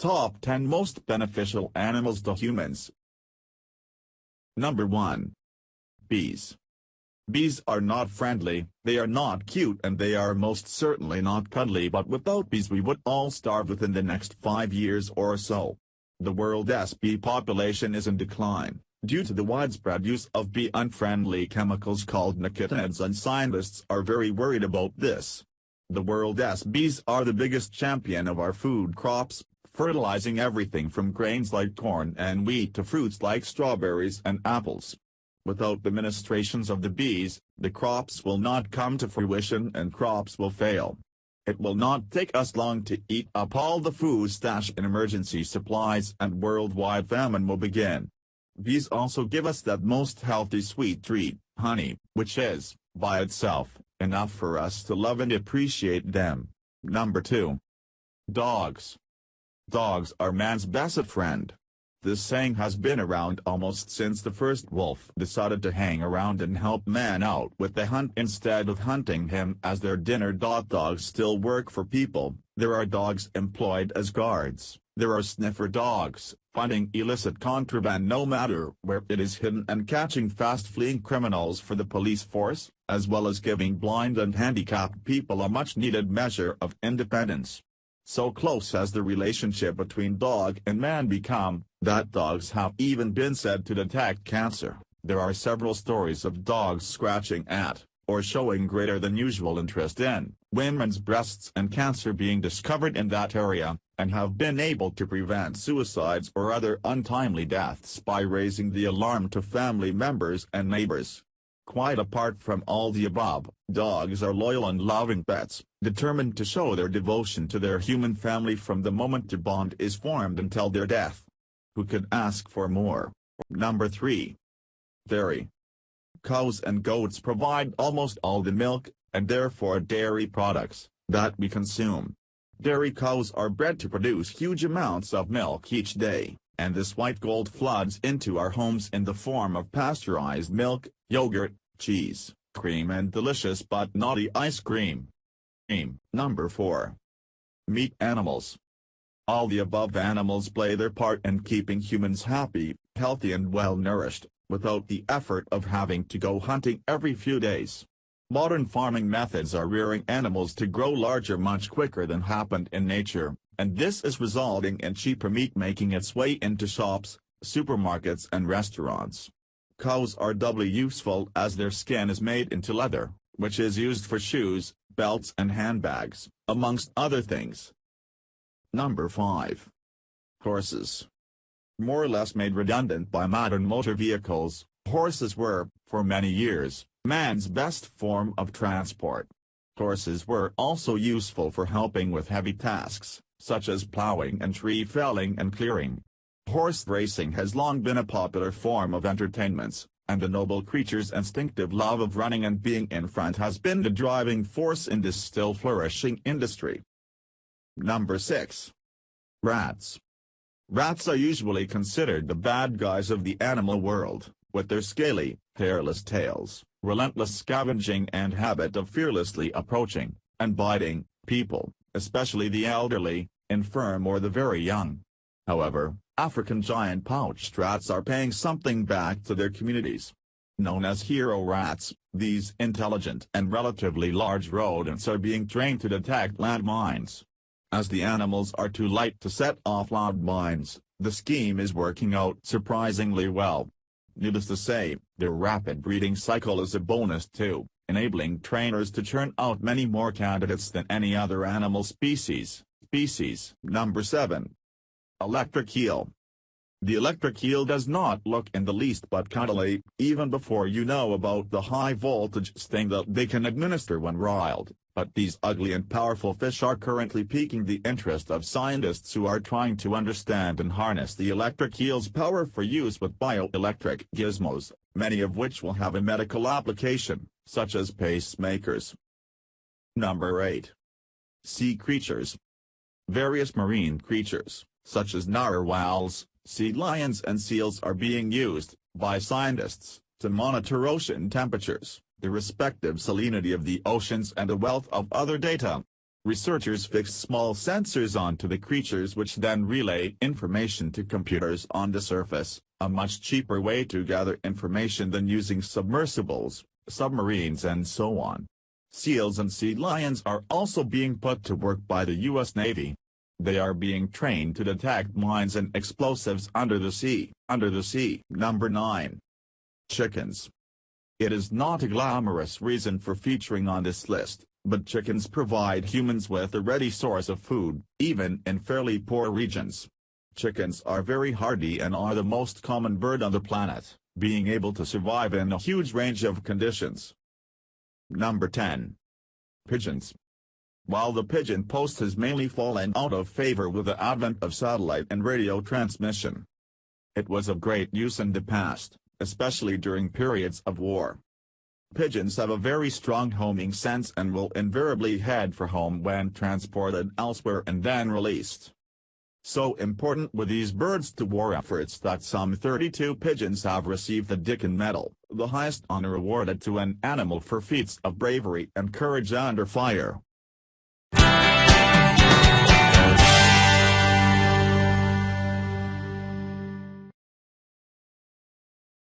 Top 10 Most Beneficial Animals to Humans. Number 1. Bees. Bees are not friendly, they are not cute, and they are most certainly not cuddly, but without bees we would all starve within the next 5 years or so. The world's bee population is in decline, due to the widespread use of bee-unfriendly chemicals called nicotinoids, and scientists are very worried about this. The world's bees are the biggest champion of our food crops, fertilizing everything from grains like corn and wheat to fruits like strawberries and apples. Without the ministrations of the bees, the crops will not come to fruition and crops will fail. It will not take us long to eat up all the food stash in emergency supplies, and worldwide famine will begin. Bees also give us that most healthy sweet treat, honey, which is, by itself, enough for us to love and appreciate them. Number 2. Dogs. Dogs are man's best friend. This saying has been around almost since the first wolf decided to hang around and help man out with the hunt instead of hunting him as their dinner. Dogs still work for people. There are dogs employed as guards. There are sniffer dogs, finding illicit contraband no matter where it is hidden and catching fast-fleeing criminals for the police force, as well as giving blind and handicapped people a much-needed measure of independence. So close has the relationship between dog and man become, that dogs have even been said to detect cancer. There are several stories of dogs scratching at, or showing greater than usual interest in, women's breasts and cancer being discovered in that area, and have been able to prevent suicides or other untimely deaths by raising the alarm to family members and neighbors. Quite apart from all the above, dogs are loyal and loving pets, determined to show their devotion to their human family from the moment the bond is formed until their death. Who could ask for more? Number 3. Dairy. Cows and goats provide almost all the milk, and therefore dairy products, that we consume. Dairy cows are bred to produce huge amounts of milk each day, and this white gold floods into our homes in the form of pasteurized milk, yogurt, cheese, cream, and delicious but naughty ice cream. Number 4. Meat animals. All the above animals play their part in keeping humans happy, healthy and well-nourished, without the effort of having to go hunting every few days. Modern farming methods are rearing animals to grow larger much quicker than happened in nature, and this is resulting in cheaper meat making its way into shops, supermarkets and restaurants. Cows are doubly useful as their skin is made into leather, which is used for shoes, belts and handbags, amongst other things. Number 5. Horses. More or less made redundant by modern motor vehicles, horses were, for many years, man's best form of transport. Horses were also useful for helping with heavy tasks, such as plowing and tree felling and clearing. Horse racing has long been a popular form of entertainment, and the noble creature's instinctive love of running and being in front has been the driving force in this still flourishing industry. Number 6. Rats. Rats are usually considered the bad guys of the animal world, with their scaly, hairless tails, relentless scavenging and habit of fearlessly approaching, and biting, people, especially the elderly, infirm or the very young. However, African giant pouched rats are paying something back to their communities. Known as hero rats, these intelligent and relatively large rodents are being trained to detect landmines. As the animals are too light to set off landmines, the scheme is working out surprisingly well. Needless to say, their rapid breeding cycle is a bonus too, enabling trainers to churn out many more candidates than any other animal species. Number 7. Electric eel. The electric eel does not look in the least but cuddly, even before you know about the high-voltage sting that they can administer when riled, but these ugly and powerful fish are currently piquing the interest of scientists who are trying to understand and harness the electric eel's power for use with bioelectric gizmos, many of which will have a medical application, such as pacemakers. Number 8. Sea creatures. Various marine creatures, such as narwhals, sea lions and seals are being used, by scientists, to monitor ocean temperatures, the respective salinity of the oceans and a wealth of other data. Researchers fix small sensors onto the creatures which then relay information to computers on the surface, a much cheaper way to gather information than using submersibles, submarines and so on. Seals and sea lions are also being put to work by the U.S. Navy. They are being trained to detect mines and explosives under the sea. Number 9. Chickens. It is not a glamorous reason for featuring on this list, but chickens provide humans with a ready source of food, even in fairly poor regions. Chickens are very hardy and are the most common bird on the planet, being able to survive in a huge range of conditions. Number 10. Pigeons. While the pigeon post has mainly fallen out of favor with the advent of satellite and radio transmission, it was of great use in the past, especially during periods of war. Pigeons have a very strong homing sense and will invariably head for home when transported elsewhere and then released. So important were these birds to war efforts that some 32 pigeons have received the Dickin Medal, the highest honor awarded to an animal for feats of bravery and courage under fire.